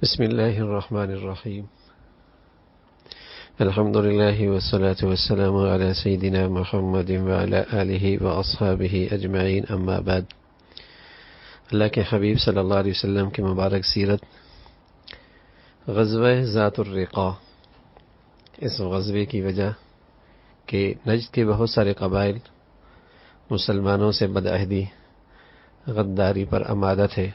بسم اللہ الرحمن الرحیم الحمد للہ والصلاة والسلام علی سیدنا محمد وعلی آلہ واصحابہ اجمعین، اما بعد۔ اللہ کے حبیب صلی اللہ علیہ وسلم کی مبارک سیرت غزوہ ذات الرقاع۔ اس غزوے کی وجہ کہ نجد کے بہت سارے قبائل مسلمانوں سے بدعہدی، غداری پر آمادہ تھے۔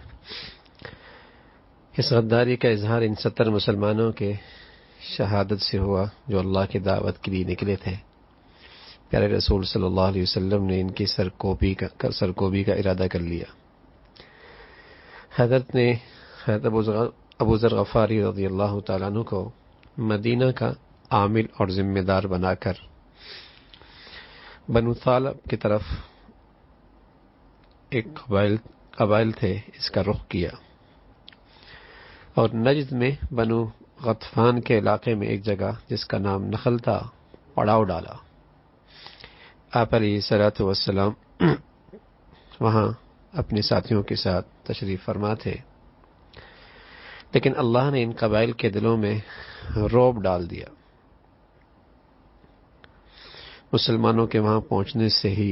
اس غداری کا اظہار ان 70 مسلمانوں کے شہادت سے ہوا جو اللہ کی دعوت کے لیے نکلے تھے۔ پیارے رسول صلی اللہ علیہ وسلم نے ان کی سرکوبی کا ارادہ کر لیا۔ حضرت نے ابو ذر غفاری رضی اللہ تعالیٰ عنہ کو مدینہ کا عامل اور ذمہ دار بنا کر بنو ثعلب کی طرف ایک قبائل تھے، اس کا رخ کیا اور نجد میں بنو غطفان کے علاقے میں ایک جگہ جس کا نام نخل تھا پڑاؤ ڈالا۔ آپ علیہ الصلوۃ والسلام وہاں اپنے ساتھیوں کے ساتھ تشریف فرما تھے، لیکن اللہ نے ان قبائل کے دلوں میں رعب ڈال دیا۔ مسلمانوں کے وہاں پہنچنے سے ہی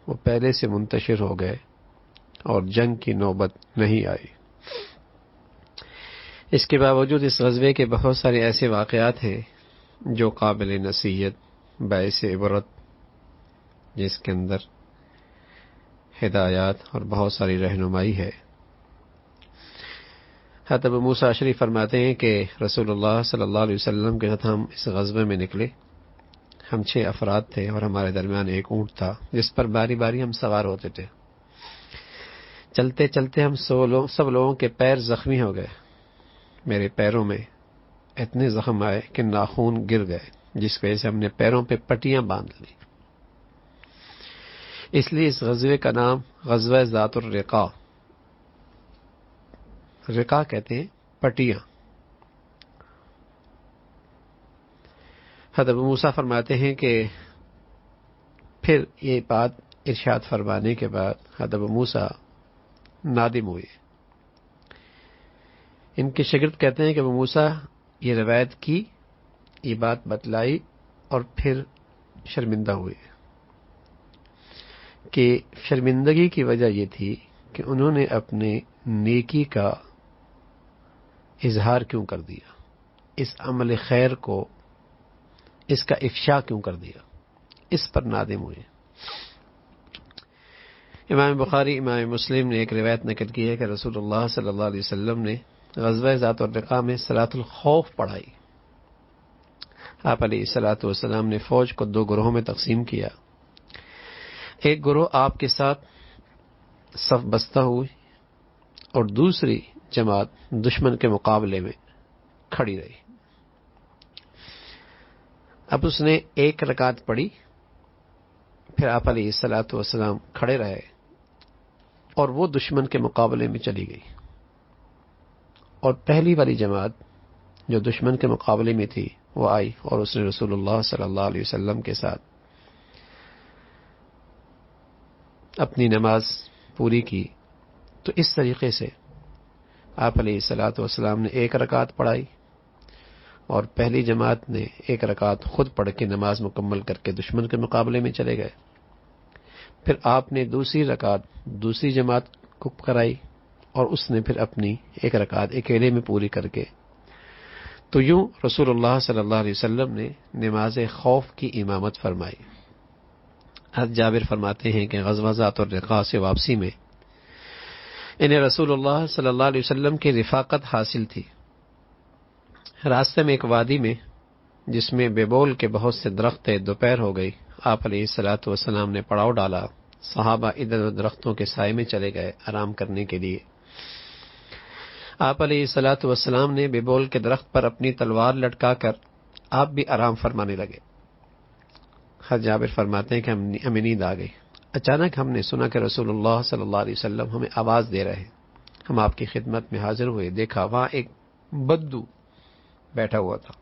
وہ پہلے سے منتشر ہو گئے اور جنگ کی نوبت نہیں آئی۔ اس کے باوجود اس غزوے کے بہت سارے ایسے واقعات ہیں جو قابل نصیحت، باعث عبرت، جس کے اندر ہدایات اور بہت ساری رہنمائی ہے۔ حضرت ابو موسیٰ اشعری فرماتے ہیں کہ رسول اللہ صلی اللہ علیہ وسلم کے ساتھ ہم اس غزوے میں نکلے۔ ہم 6 افراد تھے اور ہمارے درمیان ایک اونٹ تھا جس پر باری باری ہم سوار ہوتے تھے۔ چلتے چلتے ہم سب لوگوں کے پیر زخمی ہو گئے۔ میرے پیروں میں اتنے زخم آئے کہ ناخون گر گئے، جس وجہ سے ہم نے پیروں پہ پٹیاں باندھ لی۔ اس لیے اس غزوے کا نام غزوہ ذات الرقاع، رقاع کہتے ہیں پٹیاں۔ حضرت ابو موسیٰ فرماتے ہیں کہ پھر یہ بات ارشاد فرمانے کے بعد حضرت ابو موسیٰ نادم ہوئے۔ ان کے شاگرد کہتے ہیں کہ ابو موسیٰ یہ روایت کی، یہ بات بتلائی اور پھر شرمندہ ہوئے کہ شرمندگی کی وجہ یہ تھی کہ انہوں نے اپنے نیکی کا اظہار کیوں کر دیا، اس عمل خیر کو، اس کا افشا کیوں کر دیا، اس پر نادم ہوئے۔ امام بخاری، امام مسلم نے ایک روایت نقل کی ہے کہ رسول اللہ صلی اللہ علیہ وسلم نے غزوہ ذات الرقاع میں صلاۃ الخوف پڑھائی۔ آپ علیہ الصلوۃ والسلام نے فوج کو 2 گروہوں میں تقسیم کیا۔ ایک گروہ آپ کے ساتھ صف بستہ ہوئی اور دوسری جماعت دشمن کے مقابلے میں کھڑی رہی۔ اب اس نے 1 رکعت پڑھی، پھر آپ علیہ الصلوۃ والسلام کھڑے رہے اور وہ دشمن کے مقابلے میں چلی گئی، اور پہلی والی جماعت جو دشمن کے مقابلے میں تھی وہ آئی اور اس نے رسول اللہ صلی اللہ علیہ وسلم کے ساتھ اپنی نماز پوری کی۔ تو اس طریقے سے آپ علیہ الصلوۃ والسلام نے 1 رکعت پڑھائی اور پہلی جماعت نے 1 رکعت خود پڑھ کے نماز مکمل کر کے دشمن کے مقابلے میں چلے گئے۔ پھر آپ نے دوسری رکعت دوسری جماعت کو کرائی اور اس نے پھر اپنی 1 رکعت اکیلے میں پوری کر کے، تو یوں رسول اللہ صلی اللہ علیہ وسلم نے نماز خوف کی امامت فرمائی۔ حضرت جابر فرماتے ہیں کہ غزوہ ذات الرقاع سے واپسی میں انہیں رسول اللہ صلی اللہ علیہ وسلم کی رفاقت حاصل تھی۔ راستے میں ایک وادی میں جس میں بیبول کے بہت سے درخت تھے، دوپہر ہو گئی۔ آپ علیہ الصلوۃ والسلام نے پڑاؤ ڈالا۔ صحابہ ادھر درختوں کے سائے میں چلے گئے آرام کرنے کے لیے۔ آپ علیہ الصلوۃ والسلام نے بیبول کے درخت پر اپنی تلوار لٹکا کر آپ بھی آرام فرمانے لگے۔ حضرت جابر فرماتے ہیں کہ ہمیں نیند آ گئی۔ اچانک ہم نے سنا کہ رسول اللہ صلی اللہ علیہ وسلم ہمیں آواز دے رہے ہیں۔ ہم آپ کی خدمت میں حاضر ہوئے، دیکھا وہاں ایک بدو بیٹھا ہوا تھا۔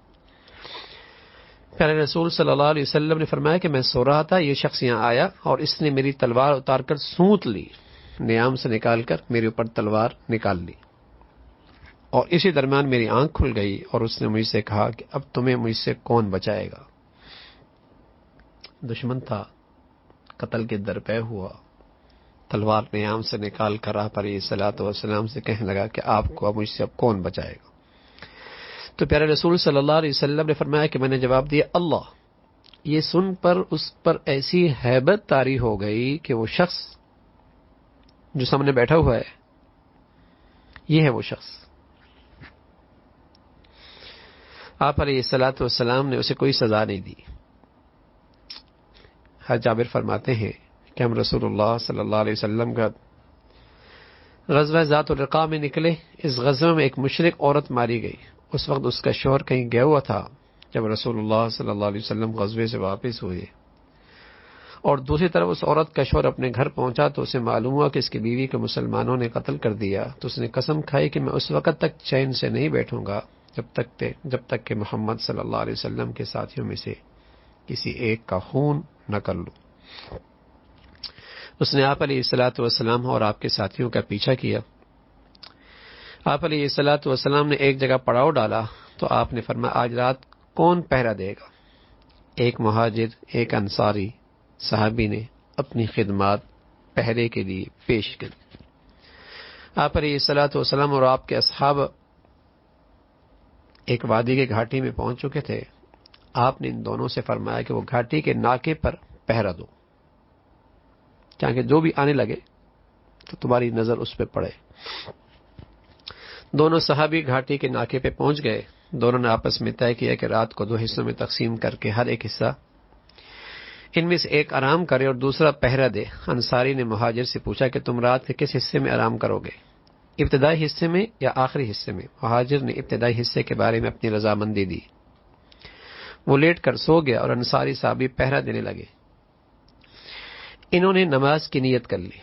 پیارے رسول صلی اللہ علیہ وسلم نے فرمایا کہ میں سو رہا تھا، یہ شخص یہاں آیا اور اس نے میری تلوار اتار کر سونت لی، نیام سے نکال کر میرے اوپر تلوار نکال لی۔ اور اسی درمیان میری آنکھ کھل گئی اور اس نے مجھ سے کہا کہ اب تمہیں مجھ سے کون بچائے گا. دشمن تھا، قتل کے درپے ہوا، تلوار نیام سے نکال کر آپ علیہ الصلوۃ والسلام سے کہنے لگا کہ آپ کو اب مجھ سے اب کون بچائے گا. تو پیارے رسول صلی اللہ علیہ وسلم نے فرمایا کہ میں نے جواب دیا اللہ. یہ سن پر اس پر ایسی ہیبت طاری ہو گئی کہ وہ شخص جو سامنے بیٹھا ہوا ہے یہ ہے وہ شخص. آپ علیہ الصلوۃ والسلام نے اسے کوئی سزا نہیں دی. حضرت جابر فرماتے ہیں کہ ہم رسول اللہ صلی اللہ علیہ وسلم کا غزوہ ذات الرقاع میں نکلے. اس غزوہ میں ایک مشرک عورت ماری گئی. اس وقت اس کا شوہر کہیں گیا ہوا تھا. جب رسول اللہ صلی اللہ علیہ وسلم غزوے سے واپس ہوئے اور دوسری طرف اس عورت کا شوہر اپنے گھر پہنچا تو اسے معلوم ہوا کہ اس کی بیوی کو مسلمانوں نے قتل کر دیا. تو اس نے قسم کھائی کہ میں اس وقت تک چین سے نہیں بیٹھوں گا جب تک کہ محمد صلی اللہ علیہ وسلم کے ساتھیوں میں سے کسی ایک کا خون نہ کر لوں. اس نے آپ علیہ الصلوۃ والسلام اور آپ کے ساتھیوں کا پیچھا کیا. آپ علیہ الصلوۃ والسلام نے ایک جگہ پڑاؤ ڈالا تو آپ نے فرمایا آج رات کون پہرا دے گا. ایک مہاجر ایک انصاری صحابی نے اپنی خدمات پہرے کے لیے پیش کی. آپ علیہ الصلوۃ والسلام اور آپ کے اصحاب ایک وادی کے گھاٹی میں پہنچ چکے تھے. آپ نے ان دونوں سے فرمایا کہ وہ گھاٹی کے ناکے پر پہرا دو تاکہ جو بھی آنے لگے تو تمہاری نظر اس پہ پڑے. دونوں صحابی گھاٹی کے ناکے پہ پہنچ گئے. دونوں نے آپس میں طے کیا کہ رات کو 2 حصوں میں تقسیم کر کے ہر ایک حصہ ان میں سے ایک آرام کرے اور دوسرا پہرا دے. انصاری نے مہاجر سے پوچھا کہ تم رات کے کس حصے میں آرام کرو گے، ابتدائی حصے میں یا آخری حصے میں؟ مہاجر نے ابتدائی حصے کے بارے میں اپنی رضامندی دی. وہ لیٹ کر سو گیا اور انصاری صحابی پہرا دینے لگے. انہوں نے نماز کی نیت کر لی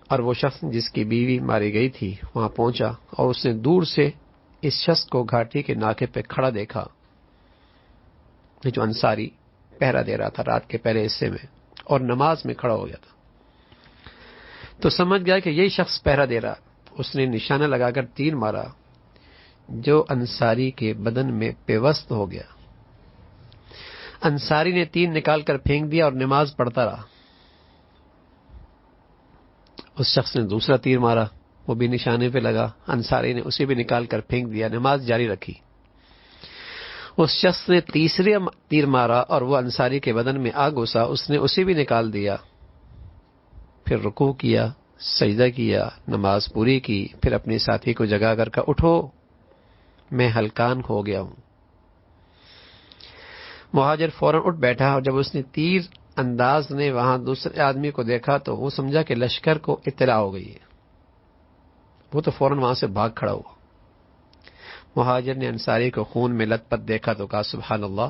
اور وہ شخص جس کی بیوی ماری گئی تھی وہاں پہنچا اور اس نے دور سے اس شخص کو گھاٹی کے ناکے پہ کھڑا دیکھا جو انصاری پہرا دے رہا تھا رات کے پہلے حصے میں اور نماز میں کھڑا ہو گیا تھا. تو سمجھ گیا کہ یہی شخص پہرا دے رہا. اس نے نشانہ لگا کر تیر مارا جو انصاری کے بدن میں پیوست ہو گیا. انصاری نے تیر نکال کر پھینک دیا اور نماز پڑھتا رہا. اس شخص نے دوسرا تیر مارا، وہ بھی نشانے پہ لگا. انصاری نے اسے بھی نکال کر پھینک دیا، نماز جاری رکھی. اس شخص نے تیسرے تیر مارا اور وہ انصاری کے بدن میں آ گھسا. اس نے اسے بھی نکال دیا، پھر رکوع کیا، سجدہ کیا، نماز پوری کی. پھر اپنے ساتھی کو جگا کر کہا اٹھو میں ہلکان ہو گیا ہوں. مہاجر فوراً اٹھ بیٹھا اور جب اس نے تیر انداز نے وہاں دوسرے آدمی کو دیکھا تو وہ سمجھا کہ لشکر کو اطلاع ہو گئی ہے. وہ تو فوراً وہاں سے بھاگ کھڑا ہوا. مہاجر نے انصاری کو خون میں لت پت دیکھا تو کہا سبحان اللہ،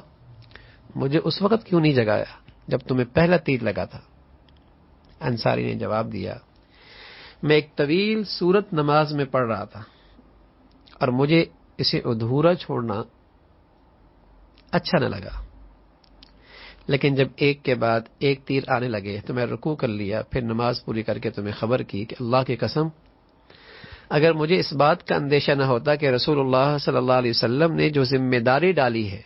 مجھے اس وقت کیوں نہیں جگایا جب تمہیں پہلا تیر لگا تھا؟ انصاری نے جواب دیا میں ایک طویل سورت نماز میں پڑھ رہا تھا اور مجھے اسے ادھورا چھوڑنا اچھا نہ لگا، لیکن جب ایک کے بعد ایک تیر آنے لگے تو میں رکوع کر لیا، پھر نماز پوری کر کے تمہیں خبر کی کہ اللہ کی قسم اگر مجھے اس بات کا اندیشہ نہ ہوتا کہ رسول اللہ صلی اللہ علیہ وسلم نے جو ذمہ داری ڈالی ہے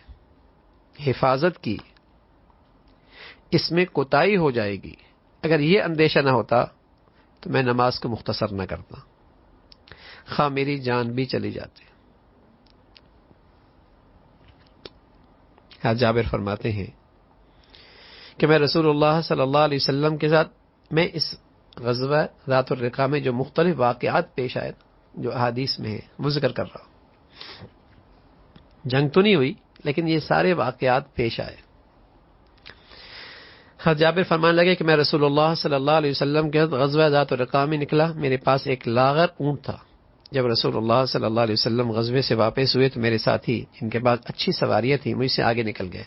حفاظت کی اس میں کوتاہی ہو جائے گی، اگر یہ اندیشہ نہ ہوتا تو میں نماز کو مختصر نہ کرتا، خواہ میری جان بھی چلی جاتی. جابر فرماتے ہیں کہ میں رسول اللہ صلی اللہ علیہ وسلم کے ساتھ میں اس غزوہ ذات الرقاع میں جو مختلف واقعات پیش آئے جو احادیث میں ہیں وہ ذکر کر رہا ہوں. جنگ تو نہیں ہوئی لیکن یہ سارے واقعات پیش آئے. جابر فرمانے لگے کہ میں رسول اللہ صلی اللہ علیہ وسلم کے غزوہ ذات الرقاع میں نکلا. میرے پاس ایک لاغر اونٹ تھا. جب رسول اللہ صلی اللہ علیہ وسلم غزوے سے واپس ہوئے تو میرے ساتھی جن کے پاس اچھی سواریاں تھیں مجھ سے آگے نکل گئے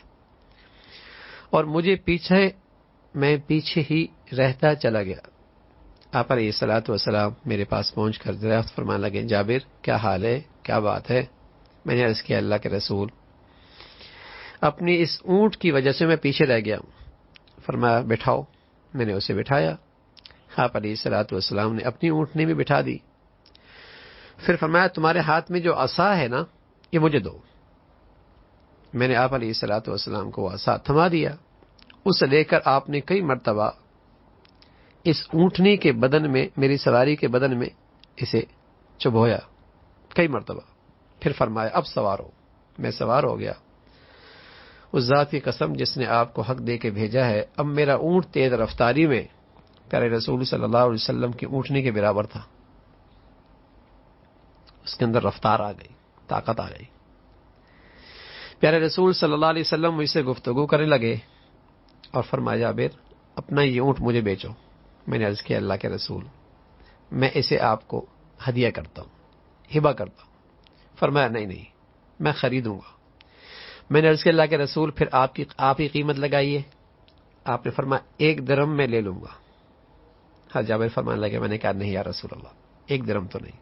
اور میں پیچھے ہی رہتا چلا گیا. آپ علیہ الصلوۃ والسلام میرے پاس پہنچ کر دریافت فرمانے لگے جابر کیا حال ہے، کیا بات ہے؟ میں نے عرض کیا اللہ کے رسول اپنی اس اونٹ کی وجہ سے میں پیچھے رہ گیا ہوں. فرمایا بٹھاؤ. میں نے اسے بٹھایا. آپ علیہ الصلوۃ والسلام نے اپنی اونٹنی میں بٹھا دی. پھر فرمایا تمہارے ہاتھ میں جو عصا ہے نا یہ مجھے دو. میں نے آپ علیہ الصلوۃ والسلام کو عصا تھما دیا. اسے لے کر آپ نے کئی مرتبہ اس اونٹنی کے بدن میں، میری سواری کے بدن میں اسے چبھویا کئی مرتبہ. پھر فرمایا اب سوار ہو. میں سوار ہو گیا. اس ذات کی قسم جس نے آپ کو حق دے کے بھیجا ہے، اب میرا اونٹ تیز رفتاری میں پیارے رسول صلی اللہ علیہ وسلم کی اونٹنی کے برابر تھا. اس کے اندر رفتار آ گئی، طاقت آ گئی. پیارے رسول صلی اللہ علیہ وسلم مجھ سے گفتگو کرنے لگے اور فرمایا جابر اپنا یہ اونٹ مجھے بیچو. میں نے عرض کیا اللہ کے رسول میں اسے آپ کو ہدیہ کرتا ہوں، ہبہ کرتا ہوں. فرمایا نہیں میں خریدوں گا. میں نے عرض کیا اللہ کے رسول پھر آپ ہی قیمت لگائیے. آپ نے فرمایا 1 درہم میں لے لوں گا. جابر فرمانے لگے میں نے کہا نہیں یا رسول اللہ 1 درہم تو نہیں،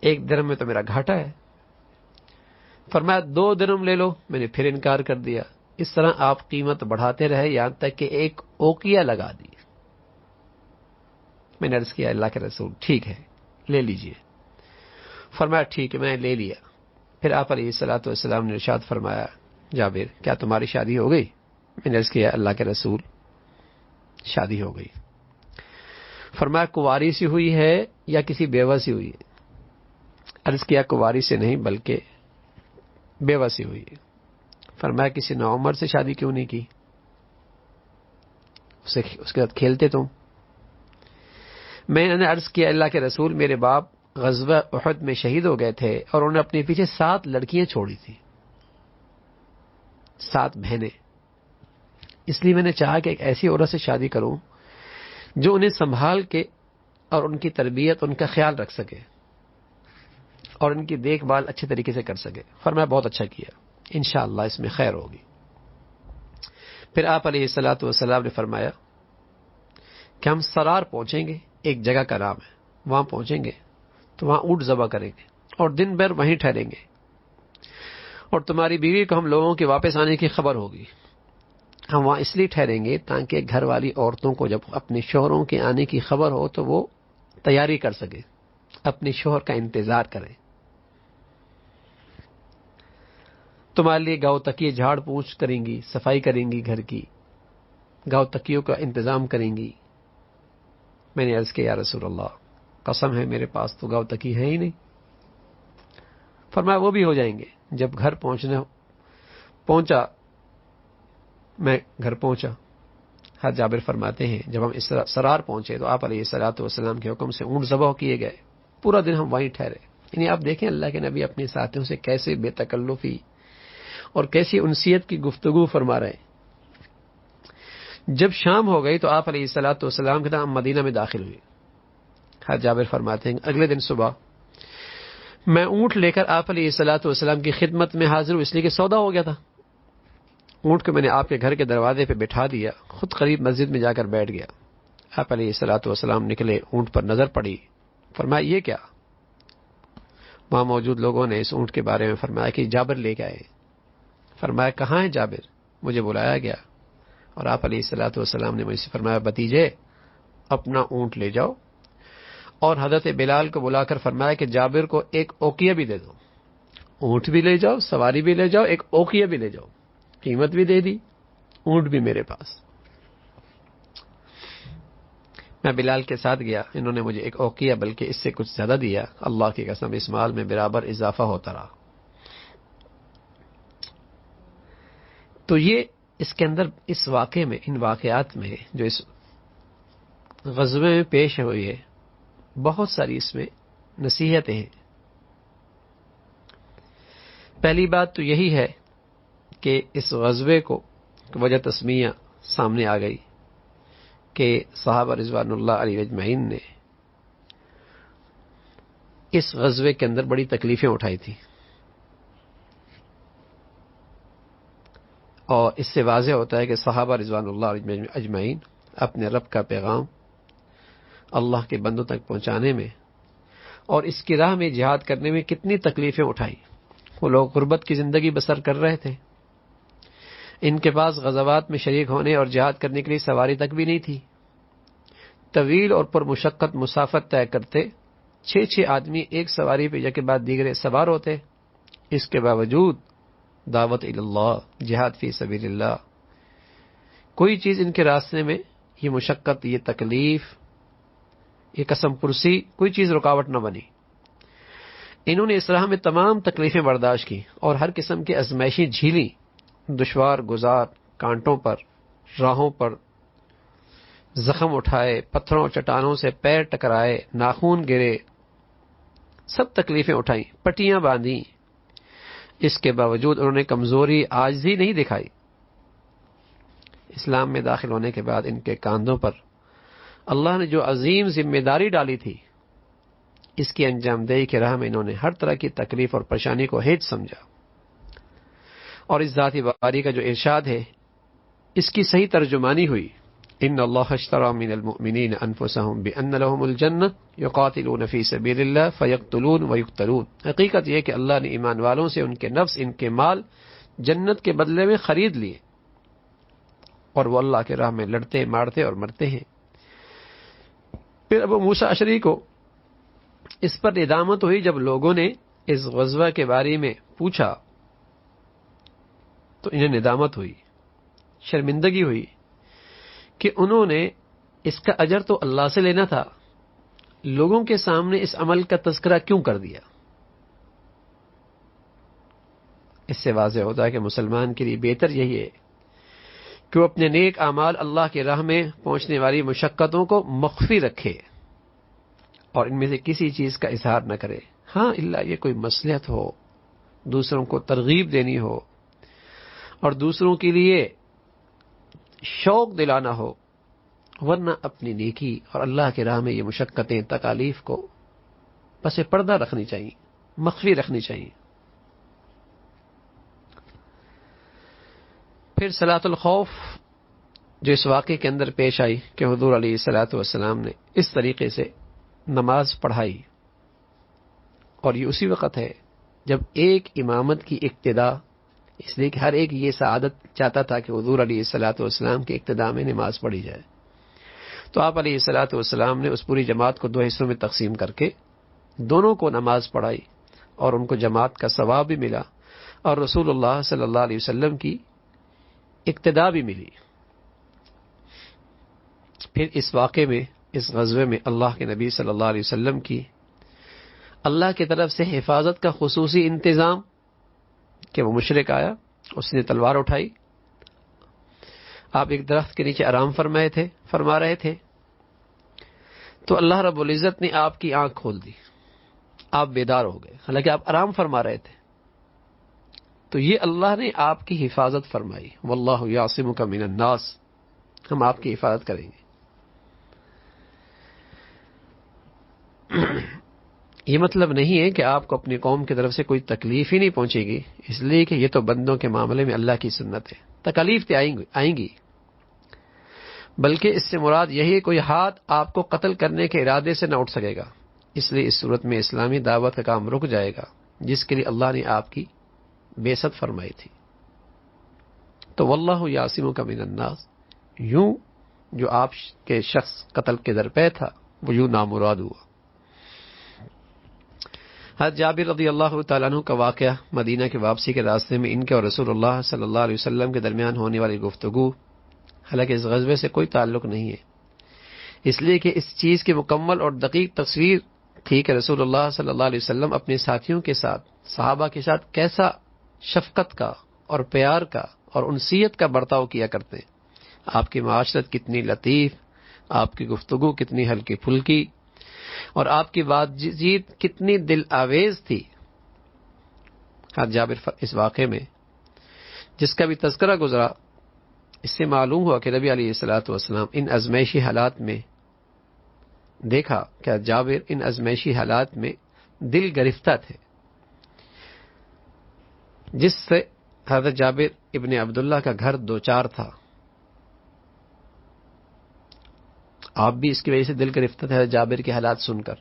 1 درہم میں تو میرا گھاٹا ہے. فرمایا 2 درہم لے لو. میں نے پھر انکار کر دیا. اس طرح آپ قیمت بڑھاتے رہے یہاں تک کہ 1 اوقیہ لگا دی. میں نے عرض کیا اللہ کے رسول ٹھیک ہے لے لیجئے. فرمایا ٹھیک ہے میں نے لے لیا. پھر آپ علیہ الصلوۃ والسلام نے ارشاد فرمایا جابر کیا تمہاری شادی ہو گئی؟ میں نے عرض کیا اللہ کے رسول شادی ہو گئی. فرمایا کنواری سی ہوئی ہے یا کسی بیوہ سی ہوئی ہے؟ عرض کیا کنواری سے نہیں بلکہ بیوہ سی ہوئی ہے. فرمایا کسی نوعمر سے شادی کیوں نہیں کی؟ اس کے ساتھ کھیلتے تم. میں نے عرض کیا اللہ کے رسول میرے باپ غزوہ احد میں شہید ہو گئے تھے اور انہوں نے اپنے پیچھے 7 لڑکیاں چھوڑی تھیں، 7 بہنیں. اس لیے میں نے چاہا کہ ایک ایسی عورت سے شادی کروں جو انہیں سنبھال کے اور ان کی تربیت ان کا خیال رکھ سکے اور ان کی دیکھ بھال اچھے طریقے سے کر سکے. فرمایا بہت اچھا کیا انشاءاللہ اس میں خیر ہوگی. پھر آپ علیہ الصلوۃ والسلام نے فرمایا کہ ہم سرار پہنچیں گے، ایک جگہ کا نام ہے، وہاں پہنچیں گے تو وہاں اونٹ ذبح کریں گے اور دن بھر وہیں ٹھہریں گے اور تمہاری بیوی کو ہم لوگوں کے واپس آنے کی خبر ہوگی. ہم وہاں اس لیے ٹھہریں گے تاکہ گھر والی عورتوں کو جب اپنے شوہروں کے آنے کی خبر ہو تو وہ تیاری کر سکے، اپنے شوہر کا انتظار کریں. تمہارے لیے گاؤ تکیے جھاڑ پوچھ کریں گی، صفائی کریں گی، گھر کی گاؤ تکیوں کا انتظام کریں گی. میں نے عرض کیا یا رسول اللہ قسم ہے میرے پاس تو گاؤ تکی ہے ہی نہیں. فرمایا وہ بھی ہو جائیں گے. جب گھر پہنچا میں گھر پہنچا. حضرت جابر فرماتے ہیں جب ہم اس سرار پہنچے تو آپ علیہ الصلوۃ والسلام کے حکم سے اونٹ ذبح کیے گئے. پورا دن ہم وہیں ٹھہرے. یعنی آپ دیکھیں اللہ کے نبی اپنے ساتھیوں سے کیسے بے تکلفی اور کیسی انسیت کی گفتگو فرما رہے ہیں. جب شام ہو گئی تو آپ علیہ الصلوۃ والسلام کے ساتھ مدینہ میں داخل ہوئے. حضرت جابر فرماتے ہیں اگلے دن صبح میں اونٹ لے کر آپ علیہ الصلوۃ والسلام کی خدمت میں حاضر ہوں، اس لیے کہ سودا ہو گیا تھا. اونٹ کو میں نے آپ کے گھر کے دروازے پہ بٹھا دیا، خود قریب مسجد میں جا کر بیٹھ گیا. آپ علیہ الصلوۃ والسلام نکلے، اونٹ پر نظر پڑی. فرمایا یہ کیا؟ وہاں موجود لوگوں نے اس اونٹ کے بارے میں فرمایا کہ جابر لے کے آئے. فرمایا کہاں ہے جابر؟ مجھے بلایا گیا اور آپ علیہ الصلوۃ والسلام نے مجھ سے فرمایا بھتیجے اپنا اونٹ لے جاؤ اور حضرت بلال کو بلا کر فرمایا کہ جابر کو 1 اوقیہ بھی دے دو. اونٹ بھی لے جاؤ، سواری بھی لے جاؤ، 1 اوقیہ بھی لے جاؤ. قیمت بھی دے دی، اونٹ بھی میرے پاس. میں بلال کے ساتھ گیا. انہوں نے مجھے 1 اوقیہ بلکہ اس سے کچھ زیادہ دیا. اللہ کی قسم اس مال میں برابر اضافہ ہوتا رہا. تو یہ اس کے اندر اس واقعے میں، ان واقعات میں جو اس غزوے میں پیش ہوئی ہے بہت ساری اس میں نصیحتیں ہیں. پہلی بات تو یہی ہے کہ اس غزوے کو وجہ تسمیہ سامنے آ گئی کہ صحابہ رضوان اللہ علیہ اجمعین نے اس غزوے کے اندر بڑی تکلیفیں اٹھائی تھیں اور اس سے واضح ہوتا ہے کہ صحابہ رضوان اللہ علیہ اجمعین اپنے رب کا پیغام اللہ کے بندوں تک پہنچانے میں اور اس کی راہ میں جہاد کرنے میں کتنی تکلیفیں اٹھائی. وہ لوگ غربت کی زندگی بسر کر رہے تھے. ان کے پاس غزوات میں شریک ہونے اور جہاد کرنے کے لیے سواری تک بھی نہیں تھی. طویل اور پرمشقت مسافت طے کرتے، 6 آدمی ایک سواری پہ یکے بعد دیگرے سوار ہوتے، اس کے باوجود دعوت اللہ، جہاد فی سبیل اللہ، کوئی چیز ان کے راستے میں، یہ مشقت، یہ تکلیف، یہ قسم پرسی، کوئی چیز رکاوٹ نہ بنی۔ انہوں نے اس راہ میں تمام تکلیفیں برداشت کی اور ہر قسم کی ازمائشیں جھیلی، دشوار گزار، کانٹوں پر، راہوں پر زخم اٹھائے، پتھروں چٹانوں سے پیر ٹکرائے، ناخون گرے، سب تکلیفیں اٹھائیں، پٹیاں باندھی۔ اس کے باوجود انہوں نے کمزوری، عاجزی نہیں دکھائی۔ اسلام میں داخل ہونے کے بعد ان کے کاندھوں پر اللہ نے جو عظیم ذمہ داری ڈالی تھی، اس کی انجام دہی کی راہ میں انہوں نے ہر طرح کی تکلیف اور پریشانی کو ہیج سمجھا، اور اس ذاتی باری کا جو ارشاد ہے، اس کی صحیح ترجمانی ہوئی، ان اللہ اشتری من المؤمنین انفسهم بان لهم الجنہ یقاتلون فی سبیل اللہ فیقتلون ویقتلون۔ حقیقت یہ کہ اللہ نے ایمان والوں سے ان کے نفس، ان کے مال جنت کے بدلے میں خرید لیے، اور وہ اللہ کے راہ میں لڑتے، مارتے اور مرتے ہیں۔ پھر ابو موسیٰ اشعری کو اس پر ندامت ہوئی جب لوگوں نے اس غزوہ کے بارے میں پوچھا، تو انہیں ندامت ہوئی، شرمندگی ہوئی کہ انہوں نے اس کا اجر تو اللہ سے لینا تھا، لوگوں کے سامنے اس عمل کا تذکرہ کیوں کر دیا؟ اس سے واضح ہوتا ہے کہ مسلمان کے لیے بہتر یہی ہے کہ وہ اپنے نیک اعمال، اللہ کی راہ میں پہنچنے والی مشقتوں کو مخفی رکھے اور ان میں سے کسی چیز کا اظہار نہ کرے، ہاں الا یہ کوئی مصلحت ہو، دوسروں کو ترغیب دینی ہو اور دوسروں کے لیے شوق دلانا ہو، ورنہ اپنی نیکی اور اللہ کی راہ میں یہ مشقتیں، تکالیف کو پس پردہ رکھنی چاہیے، مخفی رکھنی چاہیے۔ پھر صلاۃ الخوف جو اس واقعے کے اندر پیش آئی کہ حضور علیہ الصلوۃ والسلام نے اس طریقے سے نماز پڑھائی، اور یہ اسی وقت ہے جب ایک امامت کی اقتدا، اس لیے کہ ہر ایک یہ سعادت چاہتا تھا کہ حضور علیہ الصلوۃ والسلام کی اقتدا میں نماز پڑھی جائے، تو آپ علیہ الصلوۃ والسلام نے اس پوری جماعت کو 2 حصوں میں تقسیم کر کے دونوں کو نماز پڑھائی، اور ان کو جماعت کا ثواب بھی ملا اور رسول اللہ صلی اللہ علیہ وسلم کی اقتدا بھی ملی۔ پھر اس واقعے میں، اس غزوے میں اللہ کے نبی صلی اللہ علیہ وسلم کی اللہ کی طرف سے حفاظت کا خصوصی انتظام کہ وہ مشرک آیا، اس نے تلوار اٹھائی، آپ ایک درخت کے نیچے آرام فرما رہے تھے، تو اللہ رب العزت نے آپ کی آنکھ کھول دی، آپ بیدار ہو گئے، حالانکہ آپ آرام فرما رہے تھے، تو یہ اللہ نے آپ کی حفاظت فرمائی، واللہ یعصمک من الناس، ہم آپ کی حفاظت کریں گے۔ یہ مطلب نہیں ہے کہ آپ کو اپنی قوم کی طرف سے کوئی تکلیف ہی نہیں پہنچے گی، اس لیے کہ یہ تو بندوں کے معاملے میں اللہ کی سنت ہے، تکالیف تو آئیں گی، بلکہ اس سے مراد یہی ہے کوئی ہاتھ آپ کو قتل کرنے کے ارادے سے نہ اٹھ سکے گا، اس لیے اس صورت میں اسلامی دعوت کا کام رک جائے گا جس کے لیے اللہ نے آپ کی بعثت فرمائی تھی۔ تو واللہ یعصمک من الناس، یوں جو آپ کے شخص قتل کے درپے تھا وہ یوں نامراد ہوا۔ حضرت جابر رضی اللہ تعالیٰ عنہ کا واقعہ، مدینہ کے واپسی کے راستے میں ان کے اور رسول اللہ صلی اللہ علیہ وسلم کے درمیان ہونے والی گفتگو، حالانکہ اس غزوے سے کوئی تعلق نہیں ہے، اس لیے کہ اس چیز کی مکمل اور دقیق تصویر تھی کہ رسول اللہ صلی اللہ علیہ وسلم اپنے ساتھیوں کے ساتھ، صحابہ کے ساتھ کیسا شفقت کا اور پیار کا اور انسیت کا برتاؤ کیا کرتے ہیں، آپ کی معاشرت کتنی لطیف، آپ کی گفتگو کتنی ہلکی پھلکی، اور آپ کی بات چیت کتنی دل آویز تھی۔ حضرت جابر اس واقعے میں جس کا بھی تذکرہ گزرا، اس سے معلوم ہوا کہ نبی علیہ الصلوۃ والسلام ان ازمائشی حالات میں دیکھا کہ جابر ان ازمائشی حالات میں دل گرفتہ تھے، جس سے حضرت جابر ابن عبداللہ کا گھر دوچار تھا، آپ بھی اس کی وجہ سے دل گرفتہ تھے جابر کے حالات سن کر،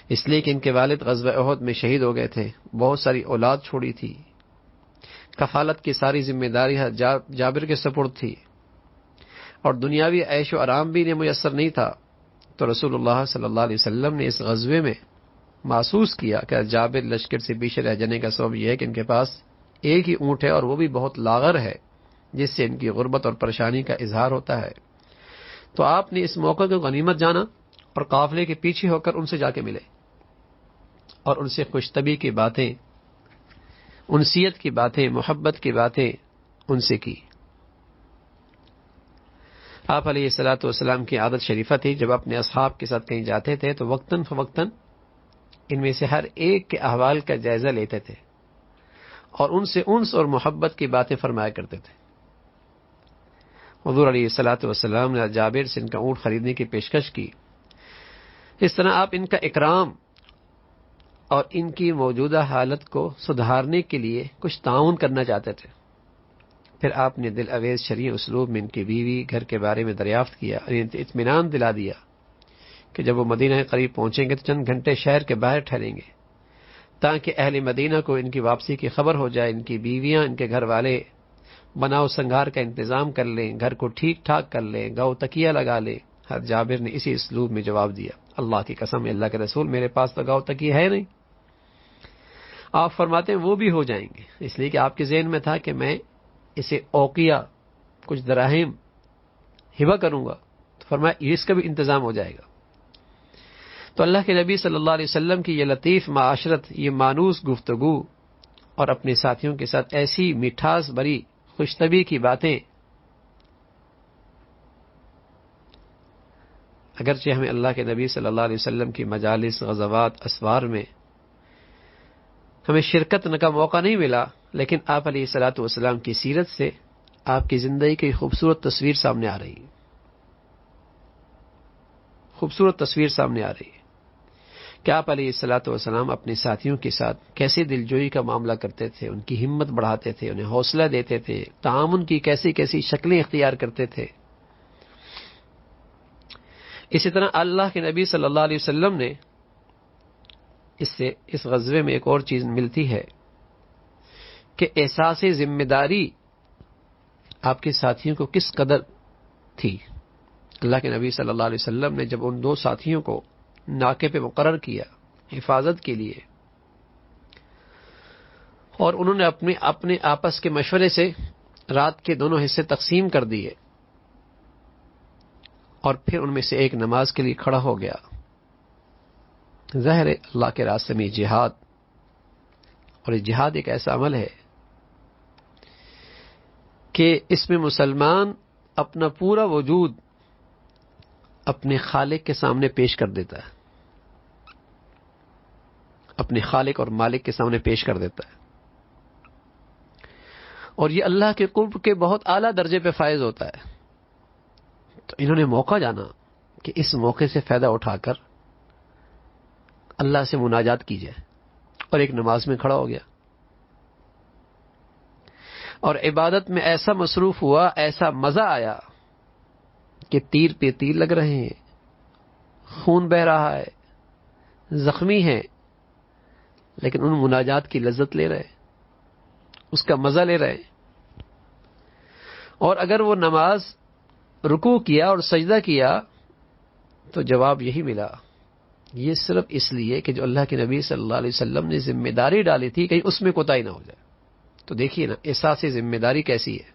اس لیے کہ ان کے والد غزوہ احد میں شہید ہو گئے تھے، بہت ساری اولاد چھوڑی تھی، کفالت کی ساری ذمہ داری جابر کے سپرد تھی، اور دنیاوی عیش و آرام بھی انہیں میسر نہیں تھا، تو رسول اللہ صلی اللہ علیہ وسلم نے اس غزوے میں محسوس کیا کہ جابر لشکر سے پیچھے رہ جانے کا سبب یہ ہے کہ ان کے پاس ایک ہی اونٹ ہے اور وہ بھی بہت لاغر ہے، جس سے ان کی غربت اور پریشانی کا اظہار ہوتا ہے۔ تو آپ نے اس موقع کو غنیمت جانا اور قافلے کے پیچھے ہو کر ان سے جا کے ملے اور ان سے خوش طبعی کی باتیں، انسیت کی باتیں، محبت کی باتیں ان سے کی۔ آپ علیہ الصلوۃ والسلام کی عادت شریفہ تھی، جب اپنے اصحاب کے ساتھ کہیں جاتے تھے تو وقتاً فوقتاً ان میں سے ہر ایک کے احوال کا جائزہ لیتے تھے اور ان سے انس اور محبت کی باتیں فرمایا کرتے تھے۔ حضور علیہ الصلوۃ والسلام نے جابر سے ان کا اونٹ خریدنے کی پیشکش کی۔ اس طرح آپ ان کا اکرام اور ان کی موجودہ حالت کو سدھارنے کے لیے کچھ تعاون کرنا چاہتے تھے۔ پھر آپ نے دل اویز شرعی اسلوب میں ان کی بیوی گھر کے بارے میں دریافت کیا اور انہیں اطمینان دلا دیا کہ جب وہ مدینہ کے قریب پہنچیں گے تو چند گھنٹے شہر کے باہر ٹھہریں گے تاکہ اہل مدینہ کو ان کی واپسی کی خبر ہو جائے، ان کی بیویاں، ان کے گھر والے بناؤ سنگار کا انتظام کر لیں، گھر کو ٹھیک ٹھاک کر لیں، گاؤ تکیہ لگا لیں۔ حضرت جابر نے اسی اسلوب میں جواب دیا، اللہ کی قسم، اللہ کے رسول، میرے پاس تو گاؤ تکیہ ہے نہیں۔ آپ فرماتے ہیں وہ بھی ہو جائیں گے، اس لیے کہ آپ کے ذہن میں تھا کہ میں اسے اوقیہ کچھ دراہم ہبہ کروں گا، تو فرمایا اس کا بھی انتظام ہو جائے گا۔ تو اللہ کے نبی صلی اللہ علیہ وسلم کی یہ لطیف معاشرت، یہ مانوس گفتگو اور اپنے ساتھیوں کے ساتھ ایسی مٹھاس بری خوش طبعی کی باتیں، اگرچہ ہمیں اللہ کے نبی صلی اللہ علیہ وسلم کی مجالس، غزوات، اسوار میں ہمیں شرکت کا موقع نہیں ملا، لیکن آپ علیہ الصلوۃ والسلام کی سیرت سے آپ کی زندگی کی خوبصورت تصویر سامنے آ رہی ہے، خوبصورت تصویر سامنے آ رہی ہے کہ آپ علیہ الصلوۃ والسلام اپنے ساتھیوں کے ساتھ کیسے دلجوئی کا معاملہ کرتے تھے، ان کی ہمت بڑھاتے تھے، انہیں حوصلہ دیتے تھے، تعاون کی کیسی کیسی شکلیں اختیار کرتے تھے۔ اسی طرح اللہ کے نبی صلی اللہ علیہ وسلم نے اس غزوے میں ایک اور چیز ملتی ہے کہ احساس ذمہ داری آپ کے ساتھیوں کو کس قدر تھی۔ اللہ کے نبی صلی اللہ علیہ وسلم نے جب ان دو ساتھیوں کو ناکے پہ مقرر کیا حفاظت کے لیے، اور انہوں نے اپنے آپس کے مشورے سے رات کے دونوں حصے تقسیم کر دیے، اور پھر ان میں سے ایک نماز کے لیے کھڑا ہو گیا۔ ظاہر ہے اللہ کے راستے میں جہاد، اور یہ جہاد ایک ایسا عمل ہے کہ اس میں مسلمان اپنا پورا وجود اپنے خالق کے سامنے پیش کر دیتا ہے، اپنے خالق اور مالک کے سامنے پیش کر دیتا ہے، اور یہ اللہ کے قرب کے بہت اعلیٰ درجے پہ فائز ہوتا ہے۔ تو انہوں نے موقع جانا کہ اس موقع سے فائدہ اٹھا کر اللہ سے مناجات کی جائے، اور ایک نماز میں کھڑا ہو گیا اور عبادت میں ایسا مصروف ہوا، ایسا مزہ آیا کہ تیر پہ تیر لگ رہے ہیں، خون بہ رہا ہے، زخمی ہیں، لیکن ان مناجات کی لذت لے رہے، اس کا مزہ لے رہے۔ اور اگر وہ نماز رکوع کیا اور سجدہ کیا تو جواب یہی ملا، یہ صرف اس لیے کہ جو اللہ کے نبی صلی اللہ علیہ وسلم نے ذمہ داری ڈالی تھی کہیں اس میں کوتاہی نہ ہو جائے۔ تو دیکھیے نا احساس ذمہ داری کیسی ہے،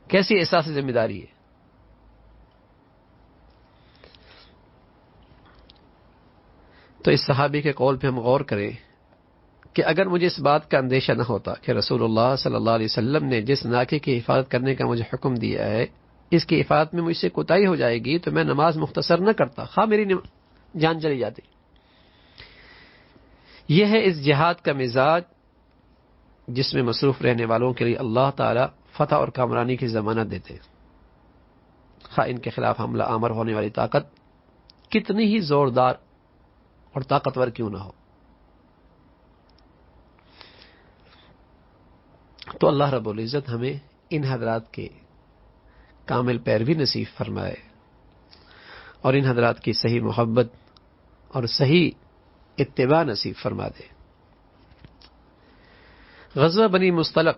کیسی احساس ذمہ داری ہے۔ تو اس صحابی کے قول پہ ہم غور کریں کہ اگر مجھے اس بات کا اندیشہ نہ ہوتا کہ رسول اللہ صلی اللہ علیہ وسلم نے جس ناکے کی حفاظت کرنے کا مجھے حکم دیا ہے، اس کی حفاظت میں مجھ سے کوتاہی ہو جائے گی، تو میں نماز مختصر نہ کرتا، خواہ میری جان چلی جاتی۔ یہ ہے اس جہاد کا مزاج جس میں مصروف رہنے والوں کے لیے اللہ تعالی فتح اور کامرانی کی ضمانت دیتے ہیں، خواہ ان کے خلاف حملہ آور ہونے والی طاقت کتنی ہی زوردار اور طاقتور کیوں نہ ہو۔ تو اللہ رب العزت ہمیں ان حضرات کے کامل پیروی نصیب فرمائے اور ان حضرات کی صحیح محبت اور صحیح اتباع نصیب فرما دے۔ غزوہ بنی مصطلق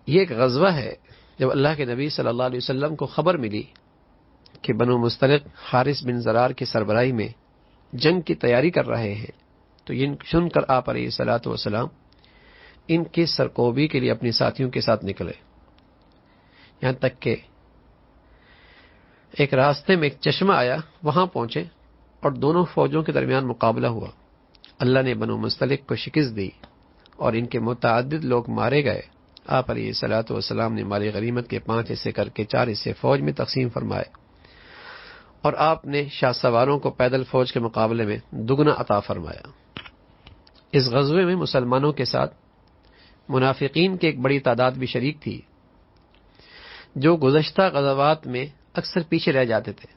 یہ ایک غزوہ ہے جب اللہ کے نبی صلی اللہ علیہ وسلم کو خبر ملی کہ بنو مستلق حارث بن زرار کی سربراہی میں جنگ کی تیاری کر رہے ہیں، تو یہ سن کر آپ علیہ الصلوۃ والسلام ان کی سرکوبی کے لیے اپنے ساتھیوں کے ساتھ نکلے، یہاں تک کہ ایک راستے میں ایک چشمہ آیا، وہاں پہنچے اور دونوں فوجوں کے درمیان مقابلہ ہوا۔ اللہ نے بنو مستلق کو شکست دی اور ان کے متعدد لوگ مارے گئے۔ آپ علیہ الصلوۃ والسلام نے مال غنیمت کے 5 حصے کر کے 4 حصے فوج میں تقسیم فرمائے، اور آپ نے شاہ سواروں کو پیدل فوج کے مقابلے میں دگنا عطا فرمایا۔ اس غزوے میں مسلمانوں کے ساتھ منافقین کی ایک بڑی تعداد بھی شریک تھی، جو گزشتہ غزوات میں اکثر پیچھے رہ جاتے تھے،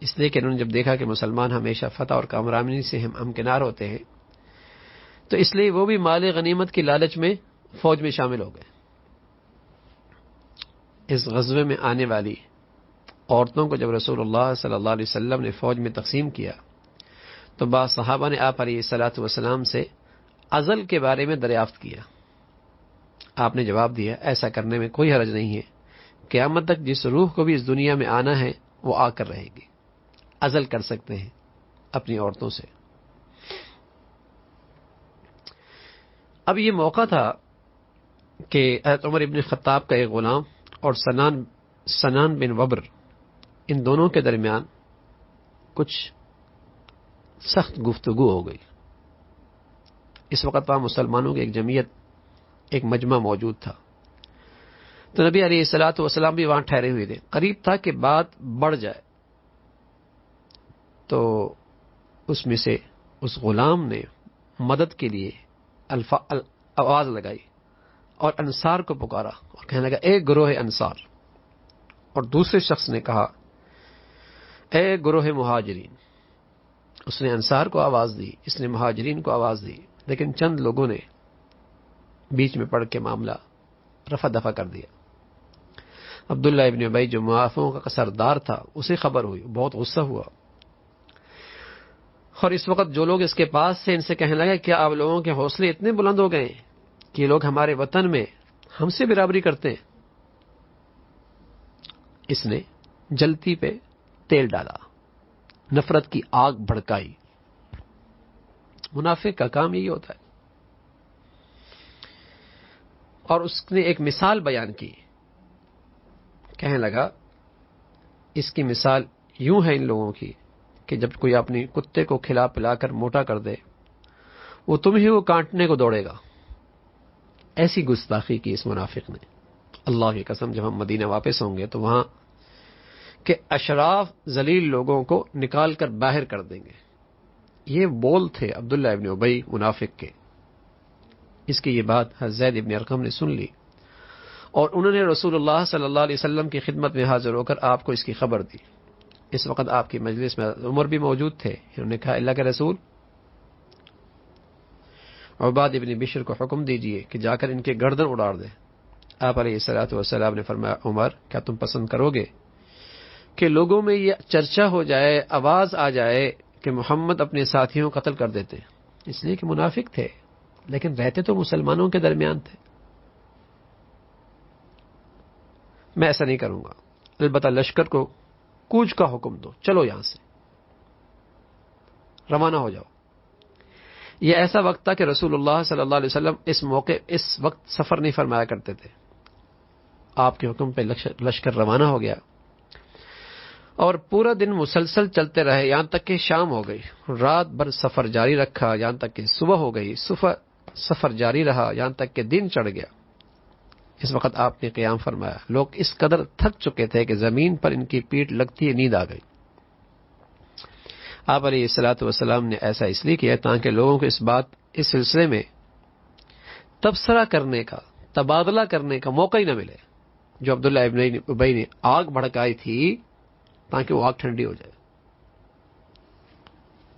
اس لیے کہ انہوں نے جب دیکھا کہ مسلمان ہمیشہ فتح اور کامرانی سے ہمکنار ہوتے ہیں، تو اس لیے وہ بھی مال غنیمت کی لالچ میں فوج میں شامل ہو گئے۔ اس غزوے میں آنے والی عورتوں کو جب رسول اللہ صلی اللہ علیہ وسلم نے فوج میں تقسیم کیا، تو بعض صحابہ نے آپ علیہ الصلوۃ والسلام سے عزل کے بارے میں دریافت کیا۔ آپ نے جواب دیا، ایسا کرنے میں کوئی حرج نہیں ہے، قیامت تک جس روح کو بھی اس دنیا میں آنا ہے وہ آ کر رہے گی، عزل کر سکتے ہیں اپنی عورتوں سے۔ اب یہ موقع تھا کہ حضرت عمر ابن خطاب کا ایک غلام اور سنان بن وبر، ان دونوں کے درمیان کچھ سخت گفتگو ہو گئی۔ اس وقت وہاں مسلمانوں کی ایک جمعیت، ایک مجمع موجود تھا، تو نبی علیہ الصلوۃ والسلام بھی وہاں ٹھہرے ہوئے تھے۔ قریب تھا کہ بات بڑھ جائے، تو اس میں سے اس غلام نے مدد کے لیے آواز لگائی اور انصار کو پکارا اور کہنے لگا، اے گروہ انصار، اور دوسرے شخص نے کہا، اے گروہ مہاجرین۔ اس نے انصار کو آواز دی، اس نے مہاجرین کو آواز دی، لیکن چند لوگوں نے بیچ میں پڑھ کے معاملہ رفع دفع کر دیا۔ عبداللہ ابن ابی جو منافقوں کا سردار تھا، اسے خبر ہوئی، بہت غصہ ہوا، اور اس وقت جو لوگ اس کے پاس تھے ان سے کہنے لگے، کیا آپ لوگوں کے حوصلے اتنے بلند ہو گئے کہ یہ لوگ ہمارے وطن میں ہم سے برابری کرتے ہیں؟ اس نے جلتی پہ تیل ڈالا، نفرت کی آگ بھڑکائی۔ منافق کا کام یہی ہوتا ہے۔ اور اس نے ایک مثال بیان کی، کہنے لگا، اس کی مثال یوں ہے ان لوگوں کی کہ جب کوئی اپنی کتے کو کھلا پلا کر موٹا کر دے، وہ تم ہی وہ کاٹنے کو دوڑے گا۔ ایسی گستاخی کی اس منافق نے۔ اللہ کی قسم، جب ہم مدینہ واپس ہوں گے تو وہاں کے اشراف ذلیل لوگوں کو نکال کر باہر کر دیں گے۔ یہ بول تھے عبداللہ ابن ابی منافق کے۔ اس کی یہ بات حضرت زید ابن ارقم نے سن لی، اور انہوں نے رسول اللہ صلی اللہ علیہ وسلم کی خدمت میں حاضر ہو کر آپ کو اس کی خبر دی۔ اس وقت آپ کی مجلس میں عمر بھی موجود تھے۔ انہوں نے کہا، اللہ کے رسول، عباد ابن بشر کو حکم دیجئے کہ جا کر ان کے گردن اڑاڑ دے۔ آپ علیہ الصلوۃ والسلام نے فرمایا، عمر، کیا تم پسند کرو گے کہ لوگوں میں یہ چرچا ہو جائے، آواز آ جائے کہ محمد اپنے ساتھیوں کو قتل کر دیتے؟ اس لیے کہ منافق تھے، لیکن رہتے تو مسلمانوں کے درمیان تھے۔ میں ایسا نہیں کروں گا، البتہ لشکر کو کوچ کا حکم دو، چلو یہاں سے روانہ ہو جاؤ۔ یہ ایسا وقت تھا کہ رسول اللہ صلی اللہ علیہ وسلم اس وقت سفر نہیں فرمایا کرتے تھے۔ آپ کے حکم پہ لشکر روانہ ہو گیا، اور پورا دن مسلسل چلتے رہے، یہاں تک کہ شام ہو گئی۔ رات بھر سفر جاری رکھا، یہاں تک کہ صبح ہو گئی۔ سفر جاری رہا یہاں تک کہ دن چڑھ گیا۔ اس وقت آپ نے قیام فرمایا۔ لوگ اس قدر تھک چکے تھے کہ زمین پر ان کی پیٹھ لگتی نیند آ گئی۔ آپ علیہ الصلوۃ والسلام نے ایسا اس لیے کیا تاکہ لوگوں کو اس سلسلے میں تبصرہ کرنے کا، تبادلہ کرنے کا موقع ہی نہ ملے۔ جو عبداللہ ابن ابی نے آگ بھڑکائی تھی تاکہ وہ آگ ٹھنڈی ہو جائے،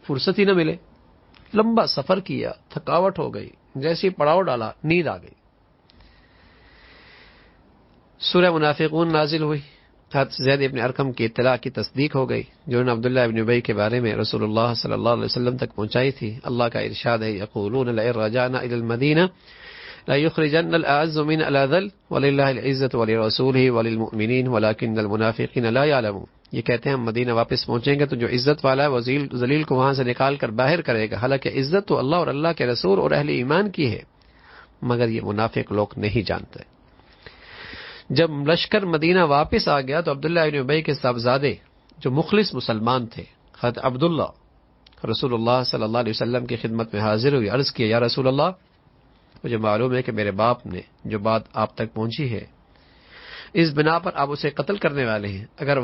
فرصت ہی نہ ملے۔ لمبا سفر کیا، تھکاوٹ ہو گئی، جیسے پڑاؤ ڈالا نیند آ گئی۔ سورہ منافقون نازل ہوئی۔ حضرت زید ابن ارقم کی اطلاع کی تصدیق ہو گئی، جو نے عبداللہ ابن ابی کے بارے میں رسول اللہ صلی اللہ علیہ وسلم تک پہنچائی تھی۔ اللہ کا ارشاد ہے، یقولون لئن رجعنا الى المدینہ لا يخرجن الاعز من الاذل وللہ العزت ولرسولہ وللمؤمنین ولکن المنافقین لا يعلمون. یہ کہتے ہیں ہم مدینہ واپس پہنچیں گے تو جو عزت والا ہے وہ ذلیل کو وہاں سے نکال کر باہر کرے گا، حالانکہ عزت تو اللہ اور اللہ کے رسول اور اہل ایمان کی ہے، مگر یہ منافق لوگ نہیں جانتے. جب لشکر مدینہ واپس آ گیا تو عبداللہ ابن ابی کے صاحبزادے جو مخلص مسلمان تھے، حضرت عبداللہ، رسول اللہ صلی اللہ علیہ وسلم کی خدمت میں حاضر ہوئی، عرض کیا یا رسول اللہ، مجھے معلوم ہے کہ میرے باپ نے جو بات آپ تک پہنچی ہے اس بنا پر آپ اسے قتل کرنے والے ہیں، اگر